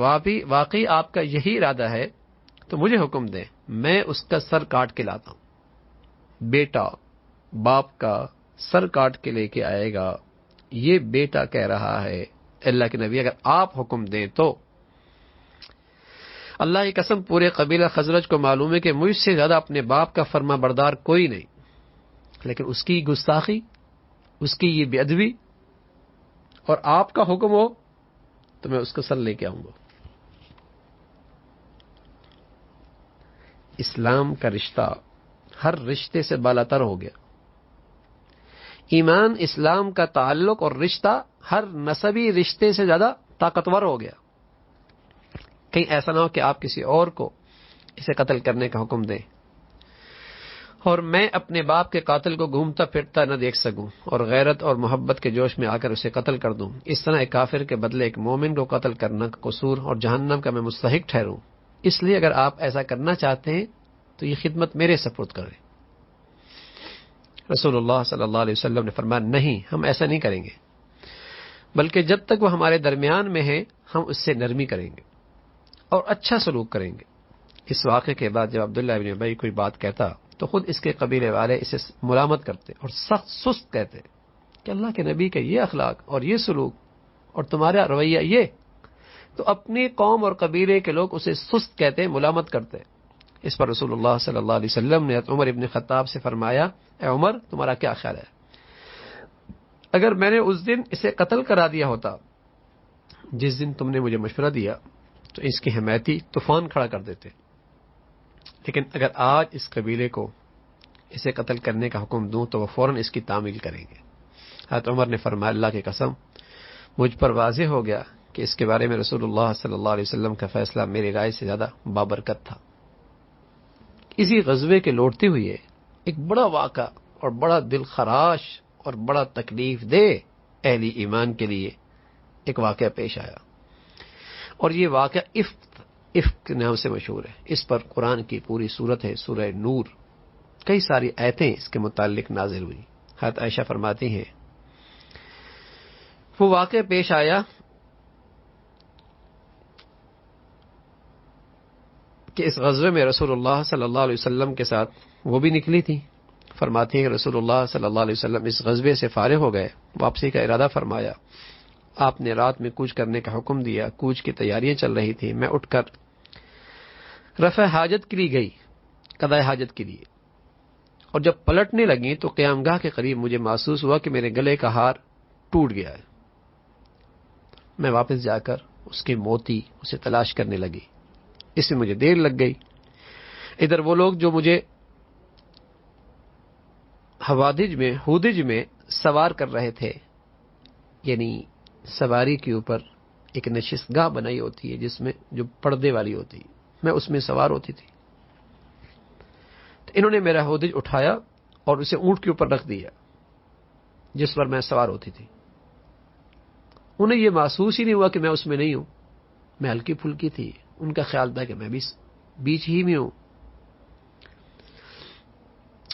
واقعی آپ کا یہی ارادہ ہے تو مجھے حکم دیں، میں اس کا سر کاٹ کے لاتا ہوں. بیٹا باپ کا سر کاٹ کے لے کے آئے گا، یہ بیٹا کہہ رہا ہے اللہ کے نبی اگر آپ حکم دیں تو. اللہ کی قسم پورے قبیلہ خزرج کو معلوم ہے کہ مجھ سے زیادہ اپنے باپ کا فرما بردار کوئی نہیں، لیکن اس کی گستاخی، اس کی یہ بے ادبی، اور آپ کا حکم ہو تو میں اس کا سر لے کے آؤں گا. اسلام کا رشتہ ہر رشتے سے بالاتر ہو گیا. ایمان اسلام کا تعلق اور رشتہ ہر نسبی رشتے سے زیادہ طاقتور ہو گیا. کہیں ایسا نہ ہو کہ آپ کسی اور کو اسے قتل کرنے کا حکم دیں اور میں اپنے باپ کے قاتل کو گھومتا پھرتا نہ دیکھ سکوں اور غیرت اور محبت کے جوش میں آ کر اسے قتل کر دوں. اس طرح ایک کافر کے بدلے ایک مومن کو قتل کرنا قصور اور جہنم کا میں مستحق ٹھہروں. اس لیے اگر آپ ایسا کرنا چاہتے ہیں تو یہ خدمت میرے سپرد کریں. رسول اللہ صلی اللہ علیہ وسلم نے فرمایا نہیں، ہم ایسا نہیں کریں گے، بلکہ جب تک وہ ہمارے درمیان میں ہے ہم اس سے نرمی کریں گے اور اچھا سلوک کریں گے. اس واقعے کے بعد جب عبداللہ ابن ابی کوئی بات کہتا تو خود اس کے قبیلے والے اسے ملامت کرتے اور سخت سست کہتے کہ اللہ کے نبی کا یہ اخلاق اور یہ سلوک اور تمہارا رویہ یہ. تو اپنی قوم اور قبیلے کے لوگ اسے سست کہتے، ملامت کرتے. اس پر رسول اللہ صلی اللہ علیہ وسلم نے عمر ابن خطاب سے فرمایا اے عمر تمہارا کیا خیال ہے، اگر میں نے اس دن اسے قتل کرا دیا ہوتا جس دن تم نے مجھے مشورہ دیا تو اس کی حمایتی طوفان کھڑا کر دیتے، لیکن اگر آج اس قبیلے کو اسے قتل کرنے کا حکم دوں تو وہ فوراً اس کی تعمیل کریں گے. حضرت عمر نے فرمایا اللہ کی قسم مجھ پر واضح ہو گیا کہ اس کے بارے میں رسول اللہ صلی اللہ علیہ وسلم کا فیصلہ میری رائے سے زیادہ بابرکت تھا. اسی غزوے کے لوٹتے ہوئے ایک بڑا واقعہ اور بڑا دل خراش اور بڑا تکلیف دہ اہل ایمان کے لیے ایک واقعہ پیش آیا، اور یہ واقعہ افک کے نام سے مشہور ہے. اس پر قرآن کی پوری سورت ہے سورہ نور، کئی ساری آیتیں اس کے متعلق نازل ہوئی. حضرت عائشہ فرماتی ہیں وہ واقعہ پیش آیا کہ اس غزوے میں رسول اللہ صلی اللہ علیہ وسلم کے ساتھ وہ بھی نکلی تھی. فرماتی ہیں کہ رسول اللہ صلی اللہ علیہ وسلم اس غزوے سے فارغ ہو گئے، واپسی کا ارادہ فرمایا. آپ نے رات میں کوچ کرنے کا حکم دیا. کوچ کی تیاریاں چل رہی تھی. میں اٹھ کر رفع حاجت کے لیے گئی، قضاء حاجت کے لیے، اور جب پلٹنے لگی تو قیام گاہ کے قریب مجھے محسوس ہوا کہ میرے گلے کا ہار ٹوٹ گیا ہے. میں واپس جا کر اس کے موتی اسے تلاش کرنے لگی. اس میں مجھے دیر لگ گئی. ادھر وہ لوگ جو مجھے ہودج میں سوار کر رہے تھے، یعنی سواری کے اوپر ایک نشست گاہ بنائی ہوتی ہے جس میں جو پردے والی ہوتی ہے، میں اس میں سوار ہوتی تھی. تو انہوں نے میرا ہودج اٹھایا اور اسے اونٹ کے اوپر رکھ دیا جس پر میں سوار ہوتی تھی. انہیں یہ محسوس ہی نہیں ہوا کہ میں اس میں نہیں ہوں. میں ہلکی پھلکی تھی. ان کا خیال تھا کہ میں بھی بیچ ہی میں ہوں.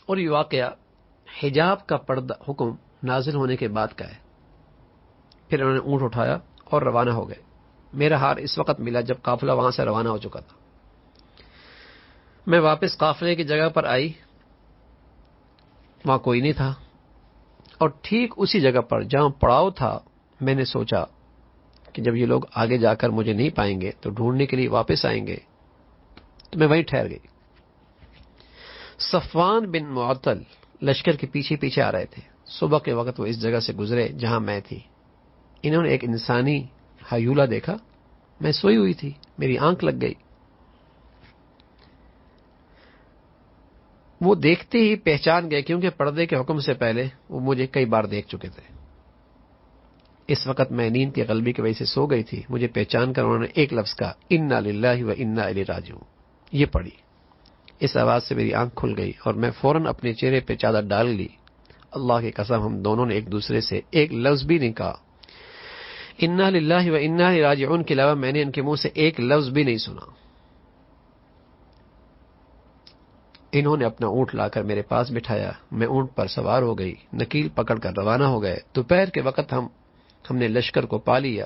اور یہ واقعہ حجاب کا پردہ حکم نازل ہونے کے بعد کا ہے. پھر انہوں نے اونٹ اٹھایا اور روانہ ہو گئے. میرا ہار اس وقت ملا جب قافلہ وہاں سے روانہ ہو چکا تھا. میں واپس قافلے کی جگہ پر آئی، وہاں کوئی نہیں تھا، اور ٹھیک اسی جگہ پر جہاں پڑاؤ تھا میں نے سوچا کہ جب یہ لوگ آگے جا کر مجھے نہیں پائیں گے تو ڈھونڈنے کے لیے واپس آئیں گے، تو میں وہیں ٹھہر گئی. صفوان بن معطل لشکر کے پیچھے پیچھے آ رہے تھے. صبح کے وقت وہ اس جگہ سے گزرے جہاں میں تھی. انہوں نے ایک انسانی ہیولہ دیکھا. میں سوئی ہوئی تھی، میری آنکھ لگ گئی. وہ دیکھتے ہی پہچان گئے، کیونکہ پردے کے حکم سے پہلے وہ مجھے کئی بار دیکھ چکے تھے۔ اس وقت میں نیند کی غلبی کی وجہ سے سو گئی تھی، مجھے پہچان کر انہوں نے ایک لفظ کہا، انا للہ و انا الیہ راجعون، یہ پڑھی۔ اس آواز سے میری آنکھ کھل گئی اور میں فوراً اپنے چہرے پہ چادر ڈال لی۔ اللہ کی قسم ہم دونوں نے ایک دوسرے سے ایک لفظ بھی نہیں کہا۔ انا للہ و انا الیہ راجعون کے علاوہ میں نے ان کے منہ سے ایک لفظ بھی نہیں سنا۔ انہوں نے اپنا اونٹ لا کر میرے پاس بٹھایا، میں اونٹ پر سوار ہو گئی، نکیل پکڑ کر روانہ ہو گئے۔ دوپہر کے وقت ہم نے لشکر کو پا لیا۔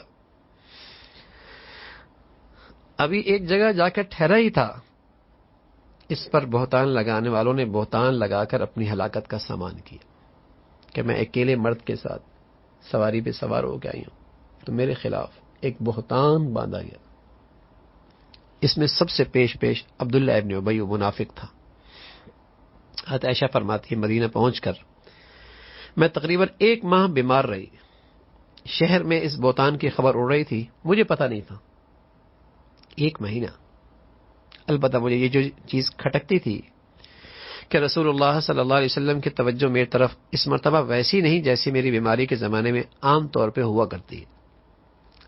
ابھی ایک جگہ جا کر ٹھہرا ہی تھا، اس پر بہتان لگانے والوں نے بہتان لگا کر اپنی ہلاکت کا سامان کیا کہ میں اکیلے مرد کے ساتھ سواری پہ سوار ہو کے آئی ہوں، تو میرے خلاف ایک بہتان باندھا گیا۔ اس میں سب سے پیش عبداللہ ابن ابی منافق تھا۔ حضرت عائشہ فرماتی ہے مدینہ پہنچ کر میں تقریباً 1 ماہ بیمار رہی۔ شہر میں اس بہتان کی خبر اڑ رہی تھی، مجھے پتہ نہیں تھا۔ 1 مہینہ۔ البتہ مجھے یہ جو چیز کھٹکتی تھی کہ رسول اللہ صلی اللہ علیہ وسلم کی توجہ میری طرف اس مرتبہ ویسی نہیں جیسی میری بیماری کے زمانے میں عام طور پہ ہوا کرتی ہے۔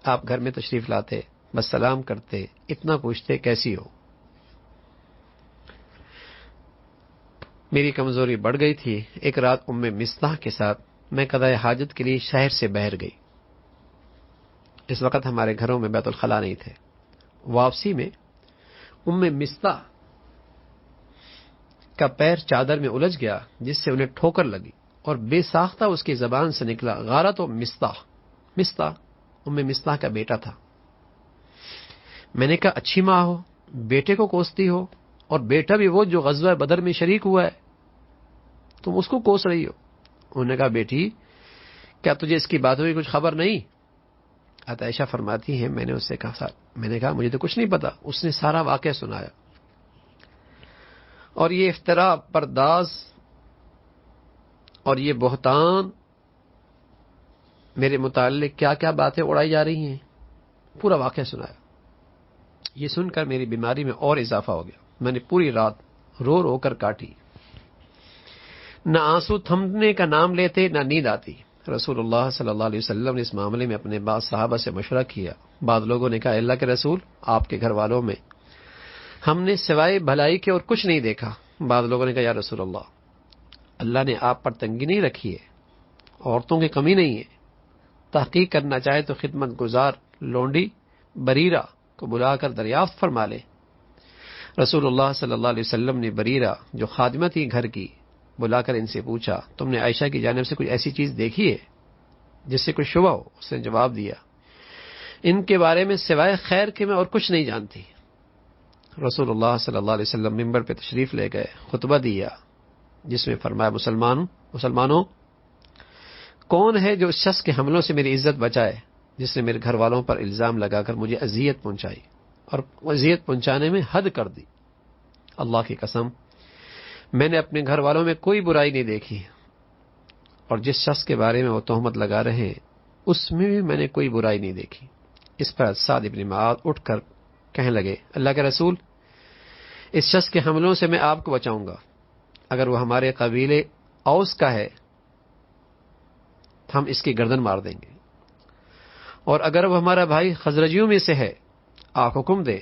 آپ گھر میں تشریف لاتے، بس سلام کرتے، اتنا پوچھتے کیسی ہو۔ میری کمزوری بڑھ گئی تھی۔ ایک رات ام مصطح کے ساتھ میں قضاء حاجت کے لیے شہر سے باہر گئی۔ اس وقت ہمارے گھروں میں بیت الخلا نہیں تھے۔ واپسی میں ام مصطح کا پیر چادر میں الجھ گیا، جس سے انہیں ٹھوکر لگی اور بے ساختہ اس کی زبان سے نکلا، غارت و مصطح۔ مصطح ام مصطح کا بیٹا تھا۔ میں نے کہا اچھی ماں ہو، بیٹے کو کوستی ہو، اور بیٹا بھی وہ جو غزوہ بدر میں شریک ہوا ہے، تم اس کو کوس رہی ہو۔ انہوں نے کہا بیٹی کیا تجھے اس کی باتوں کی کچھ خبر نہیں؟ عائشہ فرماتی ہیں میں نے اس سے کہا مجھے تو کچھ نہیں پتا۔ اس نے سارا واقعہ سنایا اور یہ افتراء پرداز اور یہ بہتان میرے متعلق کیا کیا باتیں اڑائی جا رہی ہیں، پورا واقعہ سنایا۔ یہ سن کر میری بیماری میں اور اضافہ ہو گیا۔ میں نے پوری رات رو رو کر کاٹی، نہ آنسو تھمنے کا نام لیتے نہ نیند آتی۔ رسول اللہ صلی اللہ علیہ وسلم نے اس معاملے میں اپنے بعض صحابہ سے مشورہ کیا۔ بعض لوگوں نے کہا اللہ کے رسول، آپ کے گھر والوں میں ہم نے سوائے بھلائی کے اور کچھ نہیں دیکھا۔ بعض لوگوں نے کہا یا رسول اللہ نے آپ پر تنگی نہیں رکھی ہے، عورتوں کی کمی نہیں ہے، تحقیق کرنا چاہے تو خدمت گزار لونڈی بریرہ کو بلا کر دریافت فرما لے۔ رسول اللہ صلی اللہ علیہ وسلم نے بریرہ جو خادمہ تھی گھر کی بلا کر ان سے پوچھا تم نے عائشہ کی جانب سے کوئی ایسی چیز دیکھی ہے جس سے کوئی شبہ ہو؟ اس نے جواب دیا ان کے بارے میں سوائے خیر کے میں اور کچھ نہیں جانتی۔ رسول اللہ صلی اللہ علیہ وسلم منبر پہ تشریف لے گئے، خطبہ دیا جس میں فرمایا مسلمانوں کون ہے جو اس شخص کے حملوں سے میری عزت بچائے جس نے میرے گھر والوں پر الزام لگا کر مجھے اذیت پہنچائی اور اذیت پہنچانے میں حد کر دی۔ اللہ کی قسم میں نے اپنے گھر والوں میں کوئی برائی نہیں دیکھی، اور جس شخص کے بارے میں وہ تہمت لگا رہے ہیں اس میں بھی میں نے کوئی برائی نہیں دیکھی۔ اس پر سعد بن معاذ اٹھ کر کہنے لگے اللہ کے رسول، اس شخص کے حملوں سے میں آپ کو بچاؤں گا۔ اگر وہ ہمارے قبیلے اوس کا ہے ہم اس کی گردن مار دیں گے، اور اگر وہ ہمارا بھائی خزرجیوں میں سے ہے آپ حکم دے،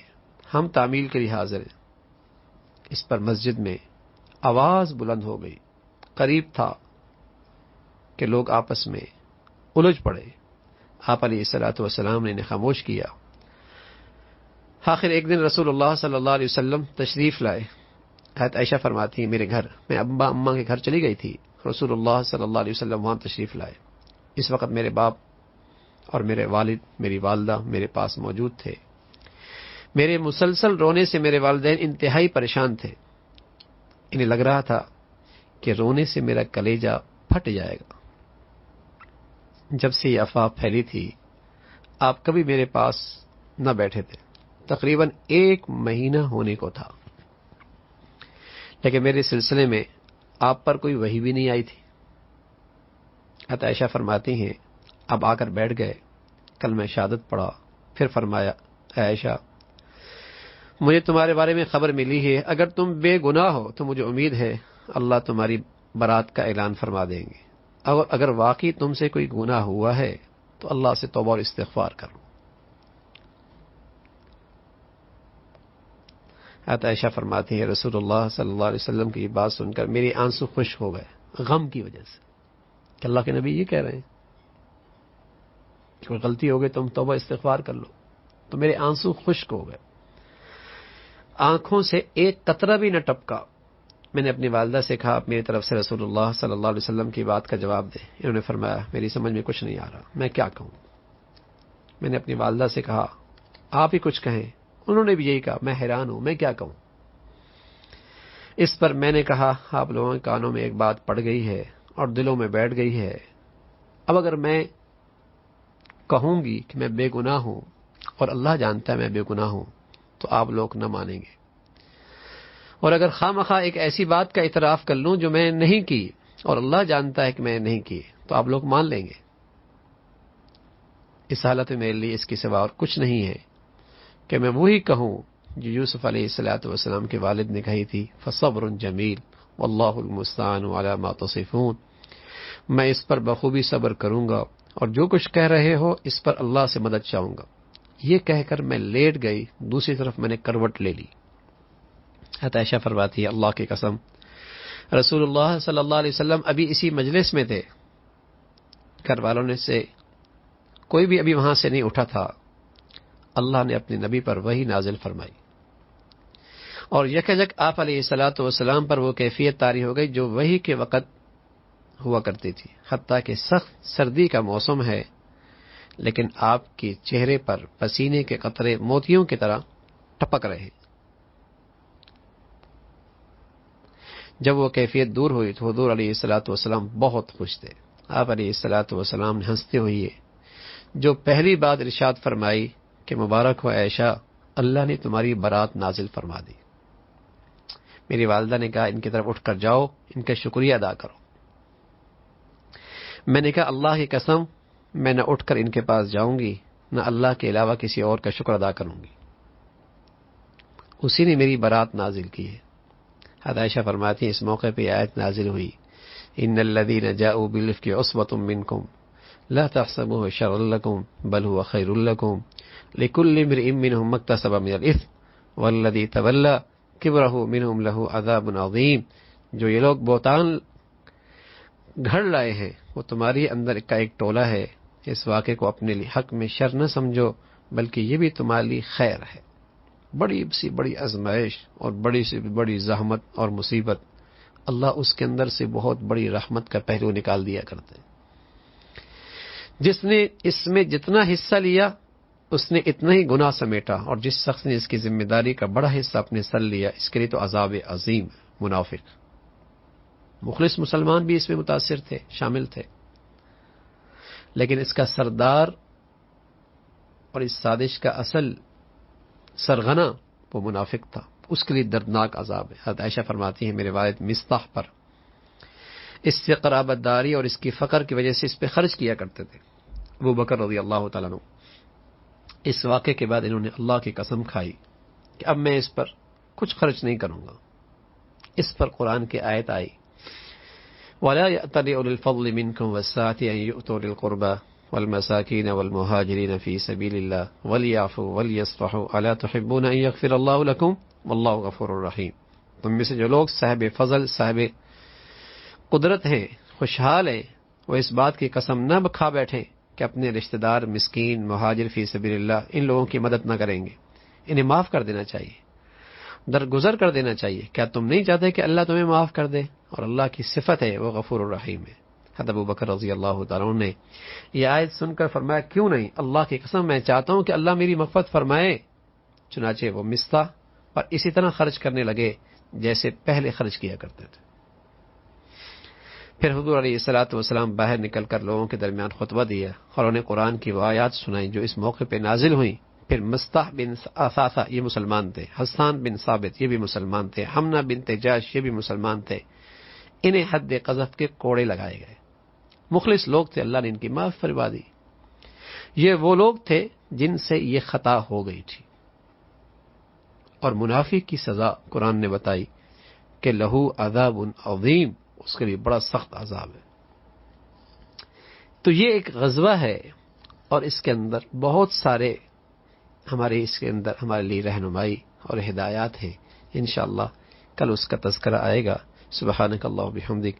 ہم تعمیل کے لیے حاضر ہیں۔ اس پر مسجد میں آواز بلند ہو گئی، قریب تھا کہ لوگ آپس میں الجھ پڑے۔ آپ علیہ الصلوۃ والسلام نے انہیں خاموش کیا۔ آخر ایک دن رسول اللہ صلی اللہ علیہ وسلم تشریف لائے۔ حضرت عائشہ فرماتی ہیں میرے گھر میں ابا اماں کے گھر چلی گئی تھی، رسول اللہ صلی اللہ علیہ وسلم وہاں تشریف لائے۔ اس وقت میرے باپ اور میرے والد میری والدہ میرے پاس موجود تھے۔ میرے مسلسل رونے سے میرے والدین انتہائی پریشان تھے، انہیں لگ رہا تھا کہ رونے سے میرا کلیجہ پھٹ جائے گا۔ جب سے یہ افواہ پھیلی تھی آپ کبھی میرے پاس نہ بیٹھے تھے، تقریباً 1 مہینہ ہونے کو تھا، لیکن میرے سلسلے میں آپ پر کوئی وحی بھی نہیں آئی تھی۔ حضرت عائشہ فرماتی ہیں اب آ کر بیٹھ گئے، کلمہ شہادت پڑھا، پھر فرمایا اے عائشہ مجھے تمہارے بارے میں خبر ملی ہے، اگر تم بے گناہ ہو تو مجھے امید ہے اللہ تمہاری برات کا اعلان فرما دیں گے. اگر واقعی تم سے کوئی گناہ ہوا ہے تو اللہ سے توبہ اور استغفار کرو. حضرت عائشہ فرماتی ہیں رسول اللہ صلی اللہ علیہ وسلم کی بات سن کر میرے آنسو خشک ہو گئے غم کی وجہ سے کہ اللہ کے نبی یہ کہہ رہے ہیں کہ کوئی غلطی ہو گئی تم توبہ استغفار کر لو. تو میرے آنسو خشک ہو گئے, آنکھوں سے ایک قطرہ بھی نہ ٹپکا. میں نے اپنی والدہ سے کہا آپ میری طرف سے رسول اللہ صلی اللہ علیہ وسلم کی بات کا جواب دیں. انہوں نے فرمایا میری سمجھ میں کچھ نہیں آ رہا, میں کیا کہوں. میں نے اپنی والدہ سے کہا آپ ہی کچھ کہیں. انہوں نے بھی یہی کہا میں حیران ہوں میں کیا کہوں. اس پر میں نے کہا آپ لوگوں کے کانوں میں ایک بات پڑ گئی ہے اور دلوں میں بیٹھ گئی ہے. اب اگر میں کہوں گی کہ میں بے گناہ ہوں اور اللہ جانتا ہے میں بے گناہ ہوں تو آپ لوگ نہ مانیں گے, اور اگر خواہ ایک ایسی بات کا اعتراف کر لوں جو میں نے نہیں کی اور اللہ جانتا ہے کہ میں نے نہیں کی تو آپ لوگ مان لیں گے. اس حالت میں میرے لیے اس کے سوا اور کچھ نہیں ہے کہ میں وہی کہوں جو یوسف علیہ الصلوۃ والسلام کے والد نے کہی تھی فصبر جمیل واللہ المستعان علی ما تصفون. میں اس پر بخوبی صبر کروں گا اور جو کچھ کہہ رہے ہو اس پر اللہ سے مدد چاہوں گا. یہ کہہ کر میں لیٹ گئی, دوسری طرف میں نے کروٹ لے لی. حضرت عائشہ فرماتی ہے اللہ کی قسم رسول اللہ صلی اللہ علیہ وسلم ابھی اسی مجلس میں تھے, گھر والوں نے سے کوئی بھی ابھی وہاں سے نہیں اٹھا تھا. اللہ نے اپنے نبی پر وحی نازل فرمائی اور یکجک آپ علیہ الصلوۃ والسلام پر وہ کیفیت طاری ہو گئی جو وحی کے وقت ہوا کرتی تھی. حتیٰ کہ سخت سردی کا موسم ہے لیکن آپ کے چہرے پر پسینے کے قطرے موتیوں کی طرح ٹپک رہے. جب وہ کیفیت دور ہوئی تو حضور علیہ الصلوۃ والسلام بہت خوش تھے. آپ علیہ الصلوۃ والسلام نے ہنستے ہوئے جو پہلی بات ارشاد فرمائی کہ مبارک ہو عائشہ اللہ نے تمہاری برات نازل فرما دی. میری والدہ نے کہا ان کی طرف اٹھ کر جاؤ ان کا شکریہ ادا کرو. میں نے کہا اللہ کی قسم میں نہ اٹھ کر ان کے پاس جاؤں گی نہ اللہ کے علاوہ کسی اور کا شکر ادا کروں گی. اسی نے میری برات نازل کی ہے. حضرت عائشہ فرماتی ہیں اس موقع پہ آیت نازل ہوئی ان الذین جاءوا بالافک عصبۃ منکم لا تحسبوه شرا لکم بل هو خیر لکم لكل امرئ منهم ما اكتسب من الاثم والذی تولى کبرہ منهم له عذاب عظیم. جو یہ لوگ بہتان گھڑ لائے ہیں وہ تمہاری اندر کا ایک ٹولہ ہے. اس واقعے کو اپنے لیے حق میں شر نہ سمجھو بلکہ یہ بھی تمہارے لیے خیر ہے. بڑی سی بڑی آزمائش اور بڑی سی بڑی زحمت اور مصیبت اللہ اس کے اندر سے بہت بڑی رحمت کا پہلو نکال دیا کرتے. جس نے اس میں جتنا حصہ لیا اس نے اتنا ہی گناہ سمیٹا اور جس شخص نے اس کی ذمہ داری کا بڑا حصہ اپنے سر لیا اس کے لیے تو عذاب عظیم. منافق مخلص مسلمان بھی اس میں متاثر تھے شامل تھے لیکن اس کا سردار اور اس سازش کا اصل سرغنہ وہ منافق تھا. اس کے لیے دردناک عذاب ہے. حضرت عائشہ فرماتی ہیں میرے والد مصطح پر اس سے قرابت داری اور اس کی فقر کی وجہ سے اس پہ خرچ کیا کرتے تھے. ابو بکر رضی اللہ تعالیٰ عنہ اس واقعے کے بعد انہوں نے اللہ کی قسم کھائی کہ اب میں اس پر کچھ خرچ نہیں کروں گا. اس پر قرآن کی آیت آئی وَلَا يَأْتَلِ أُولِي الْفَضْلِ مِنْكُمْ وَالسَّعَةِ أَنْ يُؤْتُوا أُولِي الْقُرْبَى والمساكين والمهاجرين في سبيل الله وليعفوا وليصفحوا ألا تحبون أن يغفر الله لكم والله غفور رحيم. تم میں سے جو لوگ صاحب فضل صاحب قدرت ہیں خوشحال ہیں وہ اس بات کی قسم نہ کھا بیٹھیں کہ اپنے رشتہ دار مسکین مہاجر فی سبیل اللہ ان لوگوں کی مدد نہ کریں گے. انہیں معاف کر دینا چاہیے, درگزر کر دینا چاہیے. کیا تم نہیں چاہتے کہ اللہ تمہیں معاف کر دے؟ اور اللہ کی صفت ہے وہ غفور الرحیم ہے. حضرت ابو بکر رضی اللہ تعالیٰ عنہ نے یہ آیت سن کر فرمایا کیوں نہیں, اللہ کی قسم میں چاہتا ہوں کہ اللہ میری مغفرت فرمائے. چنانچہ وہ مصطح اور اسی طرح خرچ کرنے لگے جیسے پہلے خرچ کیا کرتے تھے. پھر حضور علیہ الصلوۃ والسلام باہر نکل کر لوگوں کے درمیان خطبہ دیا اور انہیں قرآن کی وہ آیات سنائیں جو اس موقع پہ نازل ہوئیں. پھر مصطح بن اثاثہ یہ مسلمان تھے, حسان بن ثابت یہ بھی مسلمان تھے, حمنہ بنت جاش یہ بھی مسلمان تھے. انہیں حد قذف کے کوڑے لگائے گئے. مخلص لوگ تھے, اللہ نے ان کی معاف فرما دی. یہ وہ لوگ تھے جن سے یہ خطا ہو گئی تھی. اور منافق کی سزا قرآن نے بتائی کہ لہو عذاب عظیم، اس کے لیے بڑا سخت عذاب ہے۔ تو یہ ایک غزوہ ہے، اور اس کے اندر بہت سارے اس کے اندر ہمارے لیے رہنمائی اور ہدایات ہیں۔ انشاءاللہ کل اس کا تذکرہ آئے گا۔ سبحانک اللہم و بحمدک،